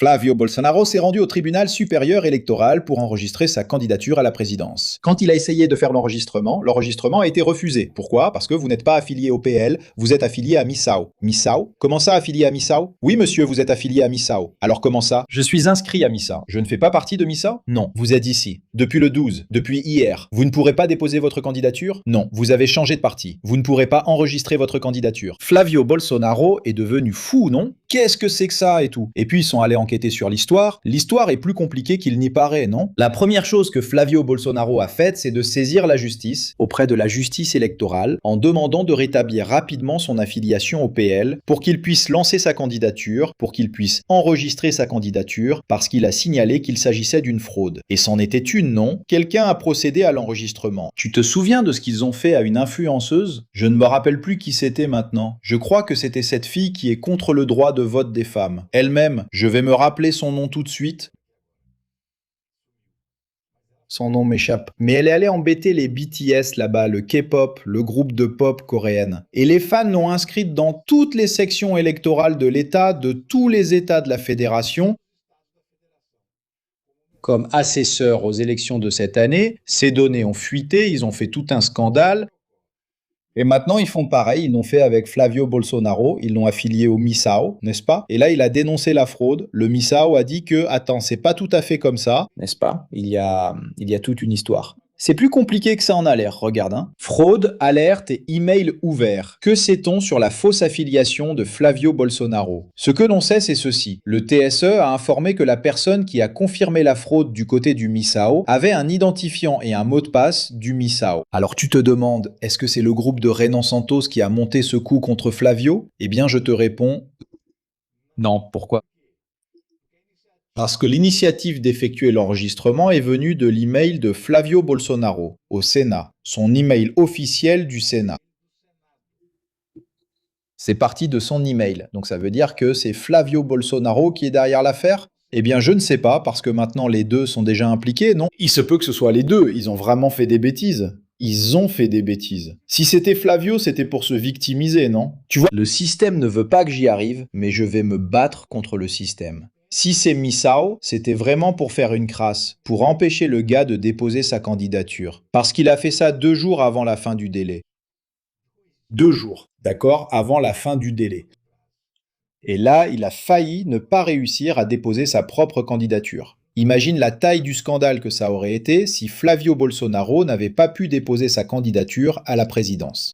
Flavio Bolsonaro s'est rendu au tribunal supérieur électoral pour enregistrer sa candidature à la présidence. Quand il a essayé de faire l'enregistrement a été refusé. Pourquoi? Parce que vous n'êtes pas affilié au PL, vous êtes affilié à Missao. Missao? Comment ça, affilié à Missao? Oui, monsieur, vous êtes affilié à Missao. Alors comment ça? Je suis inscrit à Missao. Je ne fais pas partie de Missao? Non. Vous êtes ici. Depuis le 12. Depuis hier. Vous ne pourrez pas déposer votre candidature? Non. Vous avez changé de parti. Vous ne pourrez pas enregistrer votre candidature. Flavio Bolsonaro est devenu fou, non? Qu'est-ce que c'est que ça et tout? Et puis ils sont allés enquêter sur l'histoire. L'histoire est plus compliquée qu'il n'y paraît, non? La première chose que Flavio Bolsonaro a faite, c'est de saisir la justice auprès de la justice électorale en demandant de rétablir rapidement son affiliation au PL pour qu'il puisse lancer sa candidature, pour qu'il puisse enregistrer sa candidature parce qu'il a signalé qu'il s'agissait d'une fraude. Et c'en était une, non? Quelqu'un a procédé à l'enregistrement. Tu te souviens de ce qu'ils ont fait à une influenceuse? Je ne me rappelle plus qui c'était maintenant. Je crois que c'était cette fille qui est contre le droit de vote des femmes. Elle-même, je vais me rappeler son nom tout de suite. Son nom m'échappe. Mais elle est allée embêter les BTS là-bas, le K-pop, le groupe de pop coréenne. Et les fans l'ont inscrite dans toutes les sections électorales de l'État, de tous les États de la fédération, comme assesseur aux élections de cette année. Ces données ont fuité, ils ont fait tout un scandale. Et maintenant, ils font pareil, ils l'ont fait avec Flavio Bolsonaro, ils l'ont affilié au Missao, n'est-ce pas? Et là, il a dénoncé la fraude. Le Missao a dit que, attends, c'est pas tout à fait comme ça, n'est-ce pas? Il y a toute une histoire. C'est plus compliqué que ça en a l'air, regarde. Fraude, alerte et email ouvert. Que sait-on sur la fausse affiliation de Flavio Bolsonaro? Ce que l'on sait, c'est ceci. Le TSE a informé que la personne qui a confirmé la fraude du côté du Missao avait un identifiant et un mot de passe du Missao. Alors tu te demandes, est-ce que c'est le groupe de Renan Santos qui a monté ce coup contre Flavio? Eh bien, je te réponds non. Pourquoi? Parce que l'initiative d'effectuer l'enregistrement est venue de l'email de Flavio Bolsonaro au Sénat, son email officiel du Sénat. C'est parti de son email, donc ça veut dire que c'est Flavio Bolsonaro qui est derrière l'affaire? Eh bien, je ne sais pas, parce que maintenant les deux sont déjà impliqués, non? Il se peut que ce soit les deux, ils ont vraiment fait des bêtises. Ils ont fait des bêtises. Si c'était Flavio, c'était pour se victimiser, non? Tu vois, le système ne veut pas que j'y arrive, mais je vais me battre contre le système. Si c'est Missao, c'était vraiment pour faire une crasse, pour empêcher le gars de déposer sa candidature. Parce qu'il a fait ça 2 jours avant la fin du délai. 2 jours, d'accord, avant la fin du délai. Et là, il a failli ne pas réussir à déposer sa propre candidature. Imagine la taille du scandale que ça aurait été si Flavio Bolsonaro n'avait pas pu déposer sa candidature à la présidence.